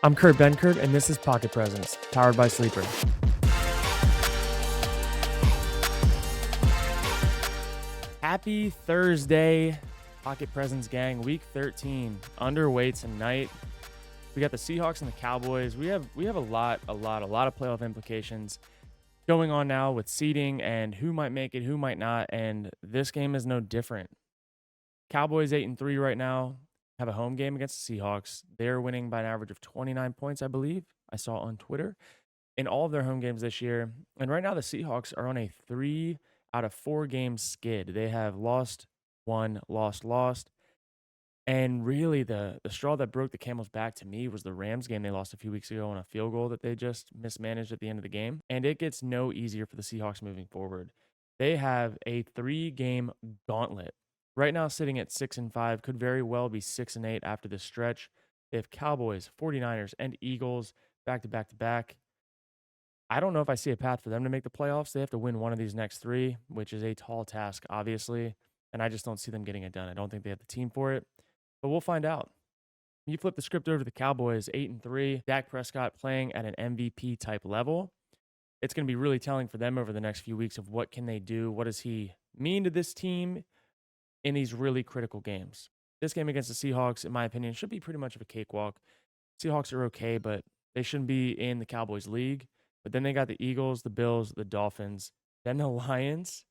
I'm Kurt Benkert, and this is Pocket Presents, powered by Sleeper. Happy Thursday, Pocket Presents gang. Week 13 underway tonight. We got the Seahawks and the Cowboys. We have a lot of playoff implications going on now with seeding and who might make it, who might not, and this game is no different. Cowboys 8-3 right now. Have a home game against the Seahawks. They're winning by an average of 29 points, I believe. I saw on Twitter in all of their home games this year. And right now the Seahawks are on a 3 out of 4 game skid. They have lost, won, lost. And really the straw that broke the camel's back to me was the Rams game they lost a few weeks ago on a field goal that they just mismanaged at the end of the game. And it gets no easier for the Seahawks moving forward. They have a 3-game gauntlet. Right now, sitting at 6-5, could very well be 6-8 after this stretch. They have Cowboys, 49ers, and Eagles back to back. I don't know if I see a path for them to make the playoffs. They have to win one of these next 3, which is a tall task, obviously. And I just don't see them getting it done. I don't think they have the team for it. But we'll find out. You flip the script over to the Cowboys, 8-3. Dak Prescott playing at an MVP type level. It's going to be really telling for them over the next few weeks of what can they do. What does he mean to this team in these really critical games? This game against the Seahawks, in my opinion, should be pretty much of a cakewalk. Seahawks are okay, but they shouldn't be in the Cowboys league. But then they got the Eagles, the Bills, the Dolphins, then the Lions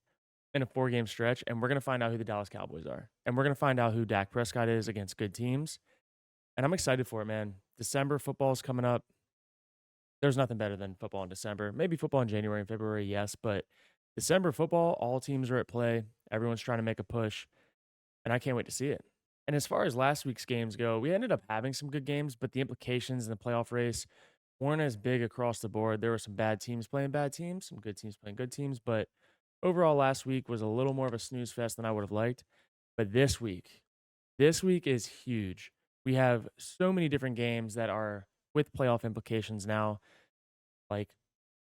in a 4-game stretch. And we're going to find out who the Dallas Cowboys are. And we're going to find out who Dak Prescott is against good teams. And I'm excited for it, man. December football is coming up. There's nothing better than football in December. Maybe football in January and February, yes. But December football, all teams are at play. Everyone's trying to make a push. And I can't wait to see it. And as far as last week's games go, we ended up having some good games, but the implications in the playoff race weren't as big across the board. There were some bad teams playing bad teams, some good teams playing good teams, but overall last week was a little more of a snooze fest than I would have liked. But this week is huge. We have so many different games that are with playoff implications now. Like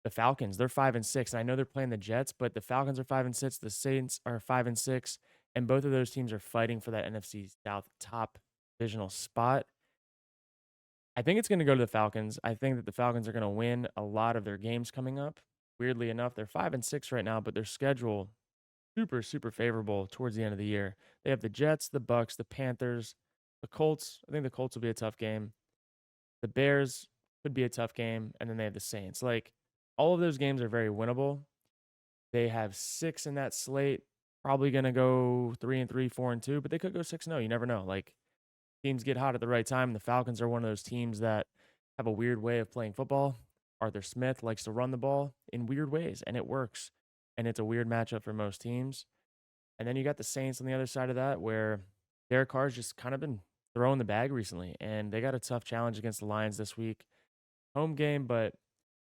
the Falcons, they're 5-6. And I know they're playing the Jets, but the Falcons are 5-6. The Saints are 5-6. And both of those teams are fighting for that NFC South top divisional spot. I think it's going to go to the Falcons. I think that the Falcons are going to win a lot of their games coming up. Weirdly enough, they're 5-6 right now, but their schedule super favorable towards the end of the year. They have the Jets, the Bucks, the Panthers, the Colts. I think the Colts will be a tough game. The Bears could be a tough game, and then they have the Saints. Like, all of those games are very winnable. They have 6 in that slate. Probably going to go 3-3, 4-2, but they could go 6-0. You never know. Like, teams get hot at the right time. The Falcons are one of those teams that have a weird way of playing football. Arthur Smith likes to run the ball in weird ways, and it works. And it's a weird matchup for most teams. And then you got the Saints on the other side of that, where Derek Carr's just kind of been throwing the bag recently, and they got a tough challenge against the Lions this week. Home game, but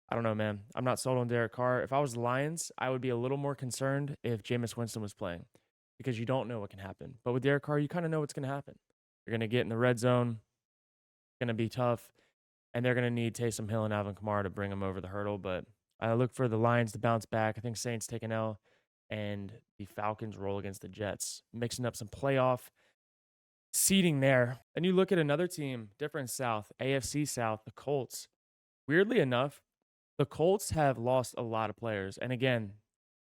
I don't know, man. I'm not sold on Derek Carr. If I was the Lions, I would be a little more concerned if Jameis Winston was playing, because you don't know what can happen. But with Derek Carr, you kind of know what's going to happen. You're going to get in the red zone. It's going to be tough, and they're going to need Taysom Hill and Alvin Kamara to bring them over the hurdle. But I look for the Lions to bounce back. I think Saints take an L, and the Falcons roll against the Jets, mixing up some playoff seeding there. And you look at another team, different South, AFC South, the Colts. Weirdly enough, the Colts have lost a lot of players. And again,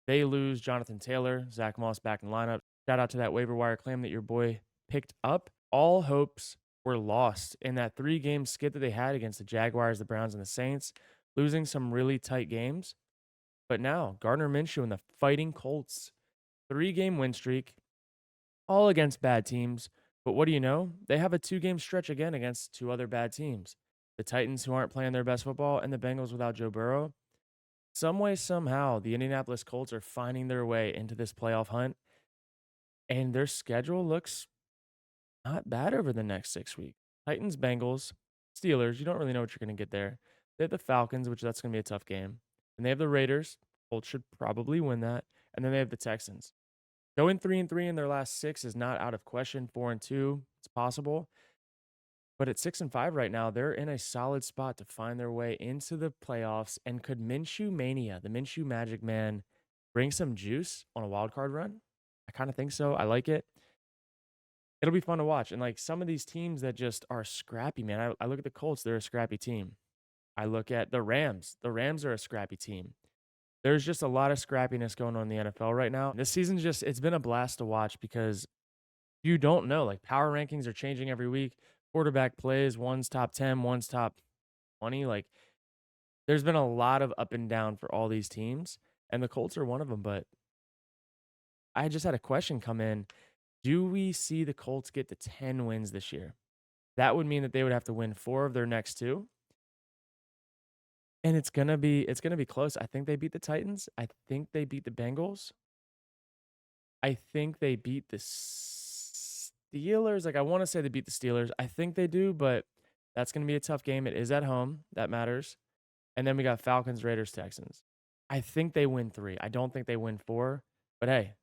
they lose Jonathan Taylor, Zach Moss back in lineup. Shout out to that waiver wire claim that your boy picked up. All hopes were lost in that 3-game skid that they had against the Jaguars, the Browns, and the Saints, losing some really tight games. But now, Gardner Minshew and the Fighting Colts, 3-game win streak, all against bad teams. But what do you know? They have a 2-game stretch again against 2 other bad teams. The Titans, who aren't playing their best football, and the Bengals without Joe Burrow. Some way, somehow, the Indianapolis Colts are finding their way into this playoff hunt, and their schedule looks not bad over the next 6 weeks. Titans, Bengals, Steelers, you don't really know what you're going to get there. They have the Falcons, which that's going to be a tough game. And they have the Raiders. Colts should probably win that. And then they have the Texans. Going 3-3 in their last 6 is not out of question. 4-2, it's possible. But at 6-5 right now, they're in a solid spot to find their way into the playoffs. And could Minshew Mania, the Minshew Magic Man, bring some juice on a wild card run? I kind of think so. I like it. it'll be fun to watch. And like some of these teams that just are scrappy, man. I look at the Colts, they're a scrappy team. I look at the Rams. The Rams are a scrappy team. There's just a lot of scrappiness going on in the NFL right now. This season's just it's been a blast to watch because you don't know. Like power rankings are changing every week. Quarterback plays, one's top 10, one's top 20. Like there's been a lot of up and down for all these teams, and the Colts are one of them. But I just had a question come in. Do we see the Colts get to 10 wins this year? That would mean that they would have to win 4 of their next 2. And it's gonna be close. I think they beat the Titans. I think they beat the Bengals. I think they beat the Steelers. Like I want to say they beat the Steelers. I think they do, but that's gonna be a tough game. It is at home. That matters. And then we got Falcons, Raiders, Texans. I think they win 3. I don't think they win 4. But hey,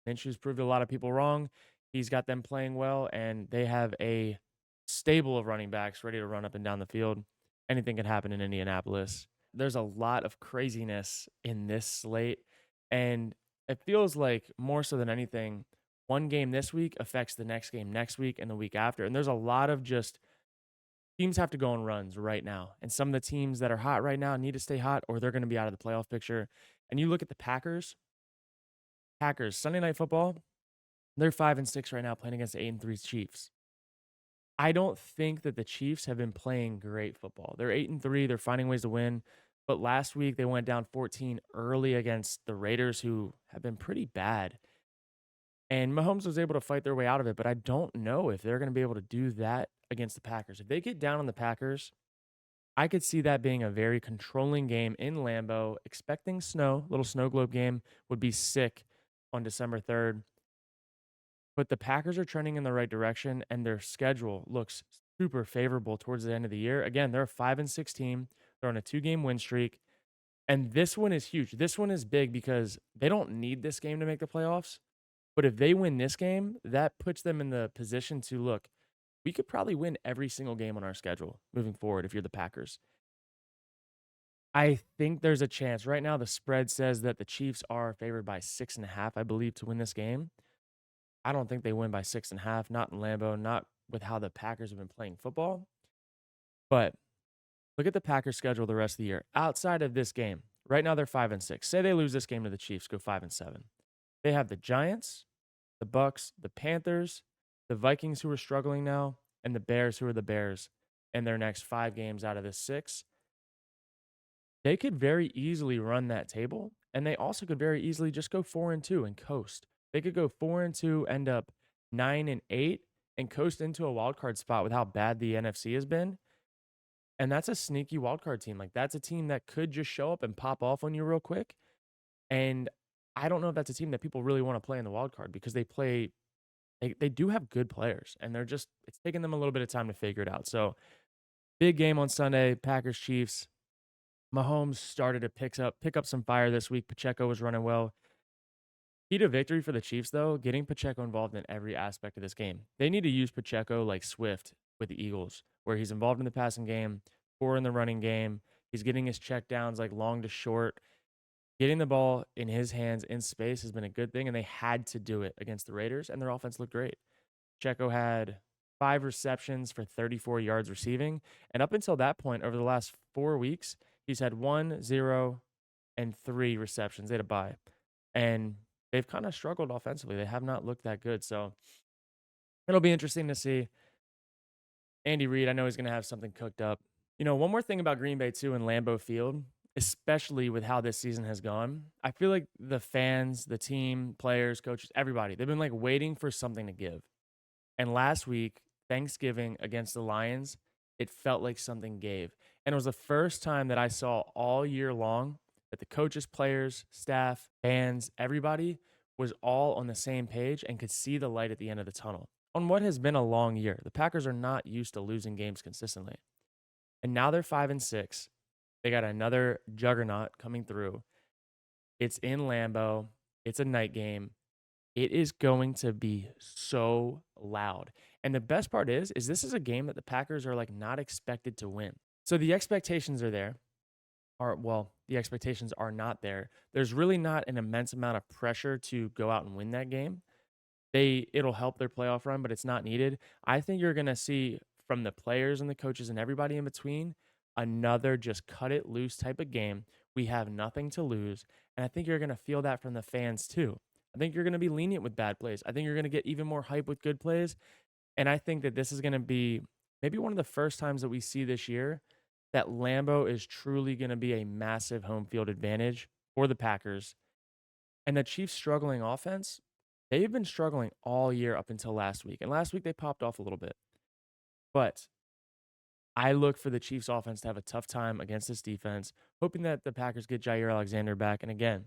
Minshew's proved a lot of people wrong. He's got them playing well, and they have a stable of running backs ready to run up and down the field. Anything can happen in Indianapolis. There's a lot of craziness in this slate, and it feels like more so than anything, one game this week affects the next game next week and the week after. And there's a lot of just teams have to go on runs right now. And some of the teams that are hot right now need to stay hot or they're going to be out of the playoff picture. And you look at the Packers, Sunday Night Football, they're 5-6 right now playing against the 8-3 Chiefs. I don't think that the Chiefs have been playing great football. They're 8-3, they're finding ways to win. But last week they went down 14 early against the Raiders, who have been pretty bad. And Mahomes was able to fight their way out of it, but I don't know if they're going to be able to do that against the Packers. If they get down on the Packers, I could see that being a very controlling game in Lambeau. Expecting snow, little snow globe game would be sick on December 3rd. But the Packers are trending in the right direction, and their schedule looks super favorable towards the end of the year. Again, they're a 5-6 team. They're on a 2-game win streak. And this one is huge. This one is big because they don't need this game to make the playoffs. But if they win this game, that puts them in the position to look, we could probably win every single game on our schedule moving forward if you're the Packers. I think there's a chance. Right now, the spread says that the Chiefs are favored by 6.5, I believe, to win this game. I don't think they win by 6.5, not in Lambeau, not with how the Packers have been playing football. But look at the Packers' schedule the rest of the year. Outside of this game, right now they're 5-6. Say they lose this game to the Chiefs, go 5-7. They have the Giants, the Bucks, the Panthers, the Vikings who are struggling now, and the Bears who are the Bears in their next 5 games out of the 6. They could very easily run that table, and they also could very easily just go 4-2 and coast. They could go 4-2, end up 9-8, and coast into a wild card spot with how bad the NFC has been. And that's a sneaky wild card team. Like that's a team that could just show up and pop off on you real quick. And I don't know if that's a team that people really want to play in the wild card because they do have good players, and it's taking them a little bit of time to figure it out. So big game on Sunday, Packers Chiefs. Mahomes started to pick up some fire this week. Pacheco was running well. Key to victory for the Chiefs, though, getting Pacheco involved in every aspect of this game. They need to use Pacheco like Swift with the Eagles, where he's involved in the passing game, in the running game. He's getting his check downs like long to short. Getting the ball in his hands in space has been a good thing, and they had to do it against the Raiders, and their offense looked great. Pacheco had 5 receptions for 34 yards receiving, and up until that point, over the last 4 weeks, he's had 1, 0, and 3 receptions. They had a bye, and they've kind of struggled offensively. They have not looked that good, so it'll be interesting to see. Andy Reid, I know he's going to have something cooked up. One more thing about Green Bay, too, in Lambeau Field, especially with how this season has gone, I feel like the fans, the team, players, coaches, everybody, they've been like waiting for something to give. And last week, Thanksgiving against the Lions, it felt like something gave. And it was the first time that I saw all year long that the coaches, players, staff, fans, everybody was all on the same page and could see the light at the end of the tunnel. On what has been a long year, the Packers are not used to losing games consistently. And now they're 5-6. They got another juggernaut coming through. It's in Lambeau. It's a night game. It is going to be so loud. And the best part is this is a game that the Packers are like not expected to win. So the expectations are there. The expectations are not there. There's really not an immense amount of pressure to go out and win that game. it'll help their playoff run, but it's not needed. I think you're gonna see from the players and the coaches and everybody in between another just cut it loose type of game. We have nothing to lose, and I think you're gonna feel that from the fans too. I think you're gonna be lenient with bad plays. I think you're gonna get even more hype with good plays, and I think that this is gonna be maybe one of the first times that we see this year that Lambeau is truly gonna be a massive home field advantage for the Packers. And the Chiefs' struggling offense, they've been struggling all year up until last week. And last week they popped off a little bit. But I look for the Chiefs' offense to have a tough time against this defense, hoping that the Packers get Jair Alexander back. And again,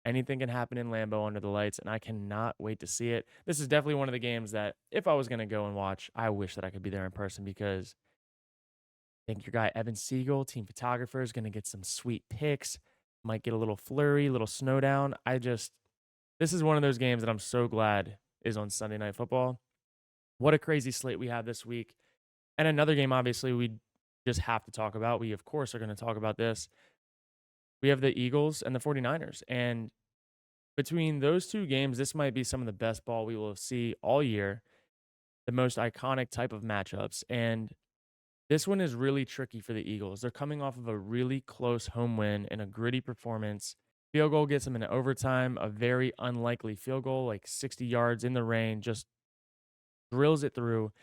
anything can happen in Lambeau under the lights, and I cannot wait to see it. This is definitely one of the games that if I was going to go and watch, I wish that I could be there in person because I think your guy Evan Siegel, team photographer, is going to get some sweet pics. Might get a little flurry, a little snowdown. This is one of those games that I'm so glad is on Sunday Night Football. What a crazy slate we have this week. And another game, obviously, we just have to talk about. We, of course, are going to talk about this. We have the Eagles and the 49ers. And between those two games, this might be some of the best ball we will see all year, the most iconic type of matchups. And this one is really tricky for the Eagles. They're coming off of a really close home win and a gritty performance. Field goal gets them into overtime, a very unlikely field goal, like 60 yards in the rain, just drills it through.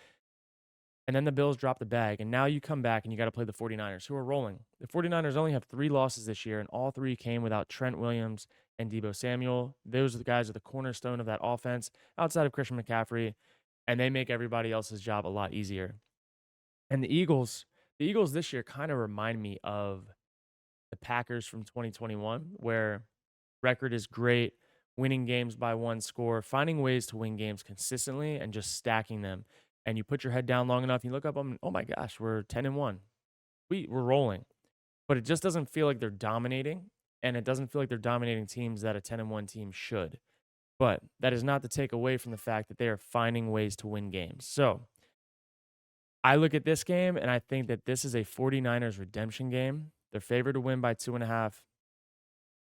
And then the Bills drop the bag. And now you come back and you got to play the 49ers, who are rolling. The 49ers only have 3 losses this year, and all 3 came without Trent Williams and Deebo Samuel. Those are the guys are the cornerstone of that offense outside of Christian McCaffrey, and they make everybody else's job a lot easier. And the Eagles this year kind of remind me of the Packers from 2021, where record is great, winning games by 1 score, finding ways to win games consistently and just stacking them. And you put your head down long enough, and you look up, oh my gosh, we're 10-1. We're rolling. But it just doesn't feel like they're dominating, and it doesn't feel like they're dominating teams that a 10-1 team should. But that is not to take away from the fact that they are finding ways to win games. So I look at this game, and I think that this is a 49ers redemption game. They're favored to win by 2.5.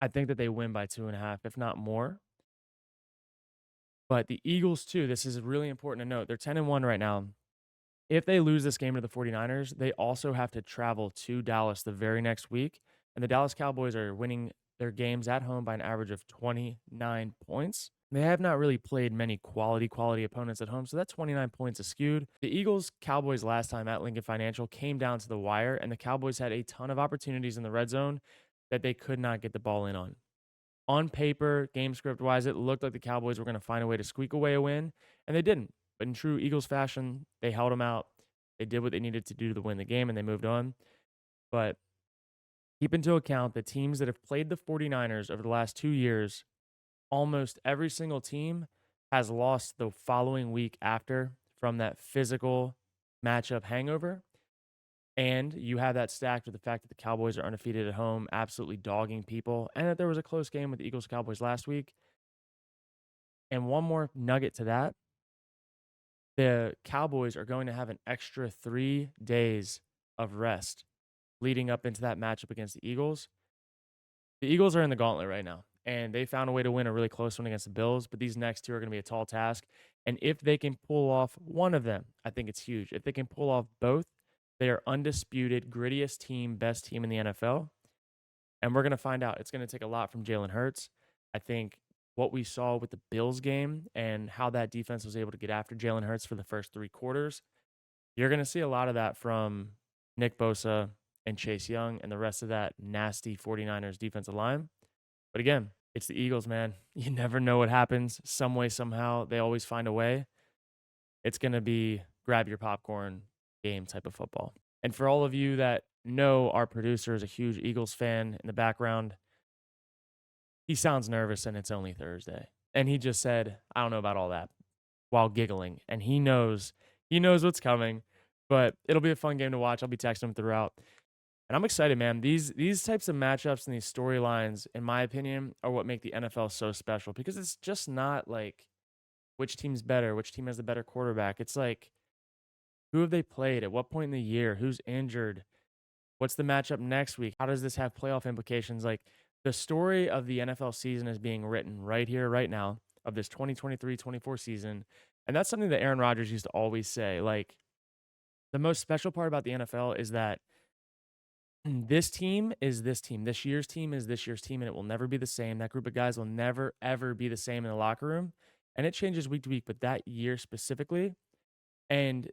I think that they win by 2.5, if not more. But the Eagles, too, this is really important to note. They're 10-1 right now. If they lose this game to the 49ers, they also have to travel to Dallas the very next week. And the Dallas Cowboys are winning their games at home by an average of 29 points. They have not really played many quality opponents at home, so that 29 points is skewed. The Eagles Cowboys last time at Lincoln Financial came down to the wire, and the Cowboys had a ton of opportunities in the red zone that they could not get the ball in on. On paper, game script wise, it looked like the Cowboys were going to find a way to squeak away a win, and they didn't. But in true Eagles fashion, they held them out. They did what they needed to do to win the game, and they moved on. But keep into account the teams that have played the 49ers over the last 2 years, almost every single team has lost the following week after from that physical matchup hangover. And you have that stacked with the fact that the Cowboys are undefeated at home, absolutely dogging people, and that there was a close game with the Eagles Cowboys last week. And one more nugget to that, the Cowboys are going to have an extra 3 days of rest leading up into that matchup against the Eagles. The Eagles are in the gauntlet right now, and they found a way to win a really close one against the Bills, but these next 2 are going to be a tall task. And if they can pull off one of them, I think it's huge. If they can pull off both, they are undisputed, grittiest team, best team in the NFL. And we're going to find out. It's going to take a lot from Jalen Hurts. I think what we saw with the Bills game and how that defense was able to get after Jalen Hurts for the first 3 quarters, you're going to see a lot of that from Nick Bosa and Chase Young and the rest of that nasty 49ers defensive line. But again, it's the Eagles, man. You never know what happens. Some way, somehow, they always find a way. It's going to be grab your popcorn game type of football. And for all of you that know our producer is a huge Eagles fan in the background, he sounds nervous and it's only Thursday. And he just said, I don't know about all that while giggling. And he knows what's coming, but it'll be a fun game to watch. I'll be texting him throughout. And I'm excited, man. These types of matchups and these storylines, in my opinion, are what make the NFL so special because it's just not like which team's better, which team has the better quarterback. It's like, who have they played? At what point in the year? Who's injured? What's the matchup next week? How does this have playoff implications? Like, the story of the NFL season is being written right here, right now. of this 2023-24 season. And that's something that Aaron Rodgers used to always say. Like, the most special part about the NFL is that this team is this team. This year's team is this year's team, and it will never be the same. That group of guys will never, ever be the same in the locker room. And it changes week to week, but that year specifically, and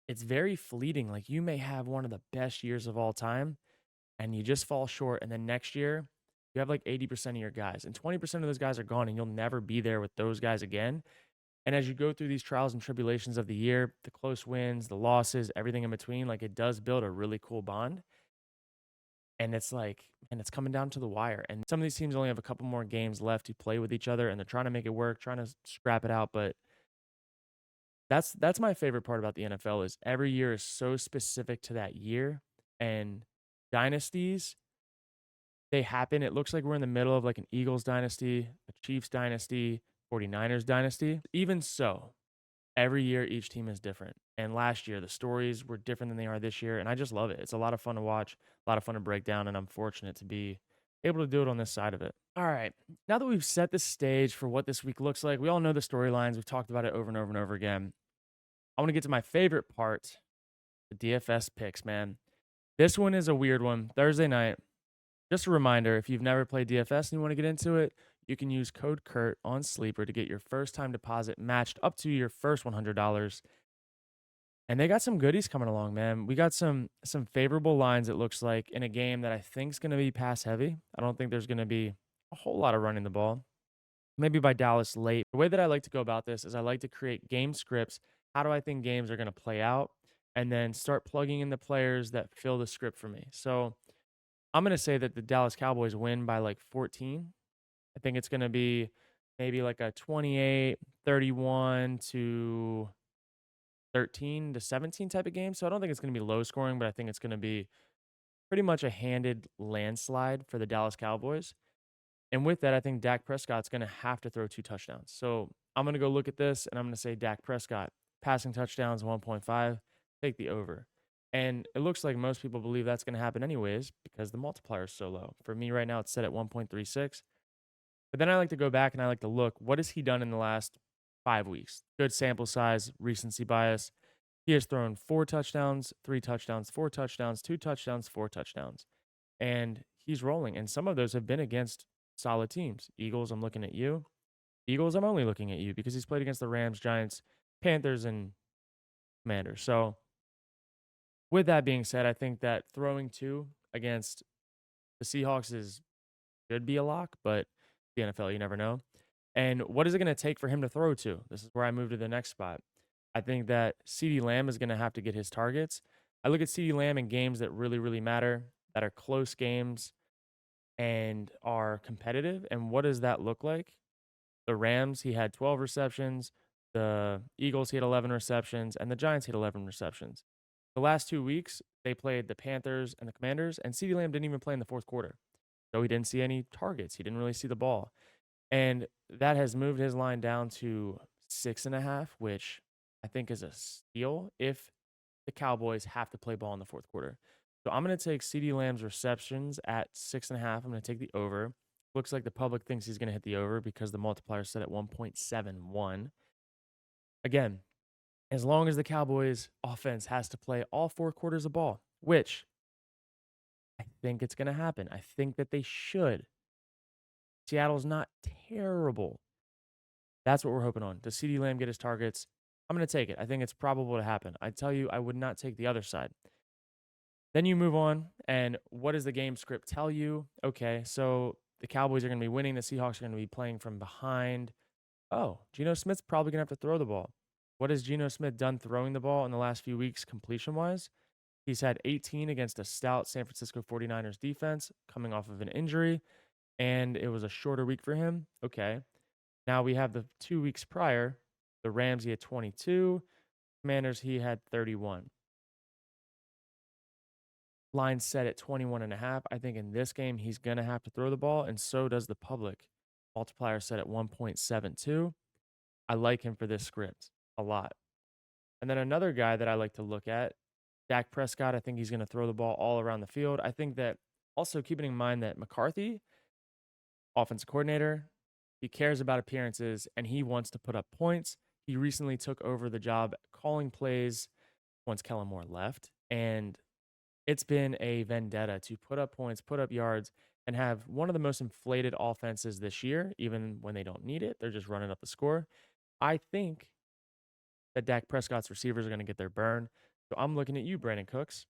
it's very fleeting. Like, you may have one of the best years of all time, and you just fall short. And then next year, you have like 80% of your guys, and 20% of those guys are gone, and you'll never be there with those guys again. And as you go through these trials and tribulations of the year, the close wins, the losses, everything in between, like, it does build a really cool bond. And it's like, and it's coming down to the wire. And some of these teams only have a couple more games left to play with each other, and they're trying to make it work, trying to scrap it out. But that's my favorite part about the NFL is every year is so specific to that year. And dynasties, they happen. It looks like we're in the middle of like an Eagles dynasty, a Chiefs dynasty, 49ers dynasty. Even so, every year each team is different. And last year the stories were different than they are this year, and I just love it. It's a lot of fun to watch, a lot of fun to break down, and I'm fortunate to be able to do it on this side of it. All right. Now that we've set the stage for what this week looks like, we all know the storylines. We've talked about it over and over and over again. I want to get to my favorite part, the DFS picks, man. This one is a weird one. Thursday night. Just a reminder, if you've never played DFS and you want to get into it, you can use code Kurt on Sleeper to get your first time deposit matched up to your first $100. And they got some goodies coming along, man. We got some favorable lines, it looks like, in a game that I think is going to be pass heavy. I don't think there's going to be a whole lot of running the ball. Maybe by Dallas late. The way that I like to go about this is I like to create game scripts. How do I think games are going to play out? And then start plugging in the players that fill the script for me. So I'm going to say that the Dallas Cowboys win by like 14. I think it's going to be maybe like a 28-31 to 13 to 17 type of game. So I don't think it's going to be low scoring, but I think it's going to be pretty much a handed landslide for the Dallas Cowboys. And with that, I think Dak Prescott's going to have to throw 2 touchdowns. So I'm going to go look at this, and I'm going to say Dak Prescott, passing touchdowns 1.5, take the over. And it looks like most people believe that's going to happen anyways because the multiplier is so low. For me right now, it's set at 1.36. But then I like to go back and I like to look, what has he done in the last 5 weeks? Good sample size, recency bias. He has thrown 4 touchdowns, 3 touchdowns, 4 touchdowns, 2 touchdowns, 4 touchdowns. And he's rolling. And some of those have been against solid teams. Eagles, I'm looking at you. Eagles, I'm only looking at you because he's played against the Rams, Giants, Panthers, and Commanders. So with that being said, I think that throwing 2 against the Seahawks should be a lock, but the NFL, you never know. And what is it going to take for him to throw to? This is where I move to the next spot. I think that CeeDee Lamb is going to have to get his targets. I look at CeeDee Lamb in games that really, really matter, that are close games and are competitive. And what does that look like? The Rams, he had 12 receptions. The Eagles, he had 11 receptions. And the Giants, he had 11 receptions. The last 2 weeks, they played the Panthers and the Commanders, and CeeDee Lamb didn't even play in the fourth quarter. So he didn't see any targets. He didn't really see the ball. And that has moved his line down to 6.5, which I think is a steal if the Cowboys have to play ball in the fourth quarter. So I'm going to take CeeDee Lamb's receptions at 6.5. I'm going to take the over. Looks like the public thinks he's going to hit the over because the multiplier is set at 1.71. Again, as long as the Cowboys offense has to play all 4 quarters of ball, which I think it's going to happen. I think that they should. Seattle's not terrible. That's what we're hoping on. Does CeeDee Lamb get his targets? I'm going to take it. I think it's probable to happen. I tell you, I would not take the other side. Then you move on, and what does the game script tell you? Okay, so the Cowboys are going to be winning. The Seahawks are going to be playing from behind. Oh, Geno Smith's probably going to have to throw the ball. What has Geno Smith done throwing the ball in the last few weeks completion-wise? He's had 18 against a stout San Francisco 49ers defense coming off of an injury, and it was a shorter week for him. Okay. Now we have the 2 weeks prior. The Rams, he had 22. Commanders, he had 31. Line set at 21.5. I think in this game, he's going to have to throw the ball, and so does the public. Multiplier set at 1.72. I like him for this script a lot. And then another guy that I like to look at, Dak Prescott, I think he's going to throw the ball all around the field. I think that also keeping in mind that McCarthy, offensive coordinator, He cares about appearances, and he wants to put up points. He recently took over the job calling plays once Kellen Moore left, and it's been a vendetta to put up points, put up yards, and have one of the most inflated offenses this year, even when they don't need it. They're just running up the score. I think that Dak Prescott's receivers are going to get their burn. So I'm looking at you, Brandon Cooks.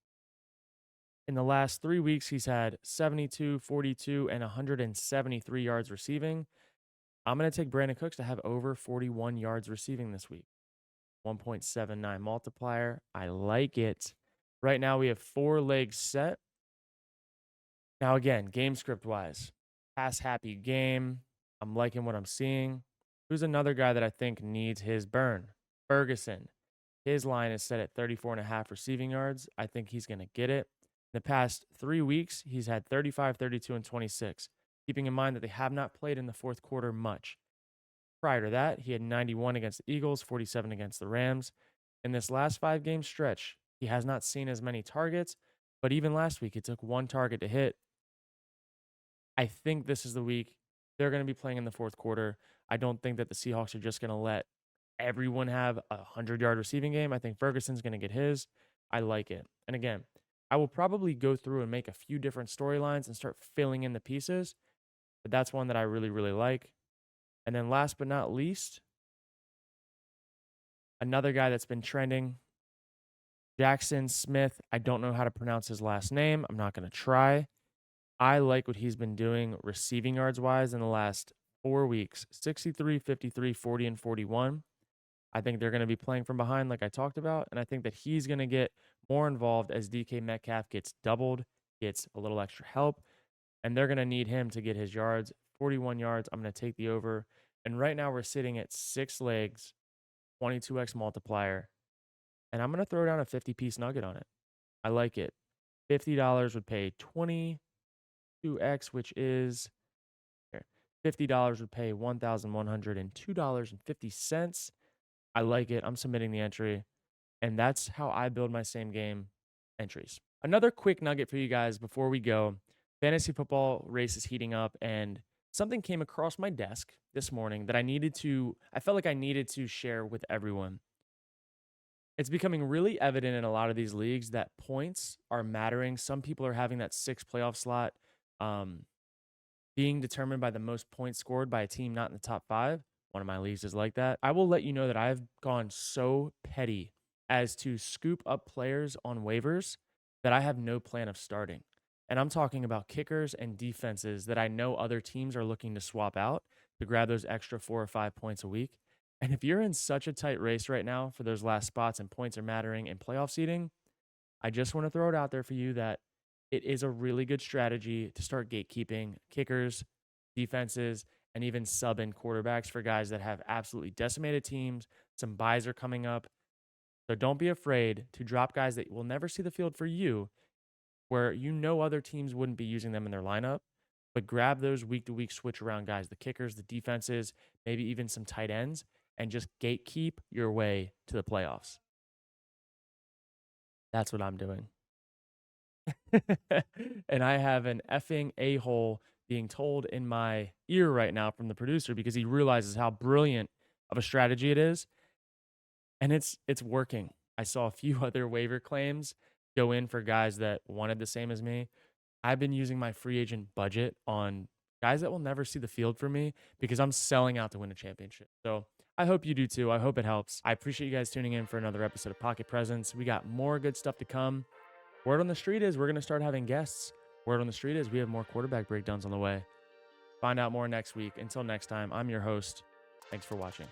In the last 3 weeks, he's had 72, 42, and 173 yards receiving. I'm going to take Brandon Cooks to have over 41 yards receiving this week. 1.79 multiplier. I like it. Right now, we have 4 legs set. Now, again, game script wise, pass happy game. I'm liking what I'm seeing. Who's another guy that I think needs his burn? Ferguson. His line is set at 34.5 receiving yards. I think he's going to get it. In the past 3 weeks, he's had 35, 32, and 26, keeping in mind that they have not played in the fourth quarter much. Prior to that, he had 91 against the Eagles, 47 against the Rams. In this last 5-game stretch, he has not seen as many targets, but even last week, it took 1 target to hit. I think this is the week they're going to be playing in the fourth quarter. I don't think that the Seahawks are just going to let everyone have a 100-yard receiving game. I think Ferguson's going to get his. I like it. And again, I will probably go through and make a few different storylines and start filling in the pieces, but that's one that I really, really like. And then last but not least, another guy that's been trending, Jackson Smith. I don't know how to pronounce his last name. I'm not going to try. I like what he's been doing receiving yards wise in the last 4 weeks, 63, 53, 40, and 41. I think they're going to be playing from behind like I talked about, and I think that he's going to get more involved as DK Metcalf gets doubled, gets a little extra help, and they're going to need him to get his yards. 41 yards, I'm going to take the over. And right now we're sitting at 6 legs, 22x multiplier, and I'm going to throw down a 50-piece nugget on it. I like it. $50 would pay 22x, which is $50 would pay $1,102.50. I like it. I'm submitting the entry. And that's how I build my same game entries. Another quick nugget for you guys before we go. Fantasy football race is heating up, and something came across my desk this morning that I felt like I needed to share with everyone. It's becoming really evident in a lot of these leagues that points are mattering. Some people are having that 6 playoff slot being determined by the most points scored by a team not in the top 5. One of my leagues is like that. I will let you know that I've gone so petty as to scoop up players on waivers that I have no plan of starting. And I'm talking about kickers and defenses that I know other teams are looking to swap out to grab those extra 4 or 5 points a week. And if you're in such a tight race right now for those last spots and points are mattering in playoff seeding, I just want to throw it out there for you that it is a really good strategy to start gatekeeping kickers, defenses, and even sub-in quarterbacks for guys that have absolutely decimated teams. Some buys are coming up. So don't be afraid to drop guys that will never see the field for you, where you know other teams wouldn't be using them in their lineup, but grab those week-to-week switch-around guys, the kickers, the defenses, maybe even some tight ends, and just gatekeep your way to the playoffs. That's what I'm doing. And I have an effing a-hole being told in my ear right now from the producer because he realizes how brilliant of a strategy it is. And it's working. I saw a few other waiver claims go in for guys that wanted the same as me. I've been using my free agent budget on guys that will never see the field for me because I'm selling out to win a championship. So I hope you do too. I hope it helps. I appreciate you guys tuning in for another episode of Pocket Presence. We got more good stuff to come. Word on the street is we're going to start having guests. Word on the street is we have more quarterback breakdowns on the way. Find out more next week. Until next time, I'm your host. Thanks for watching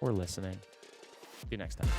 or listening. See you next time.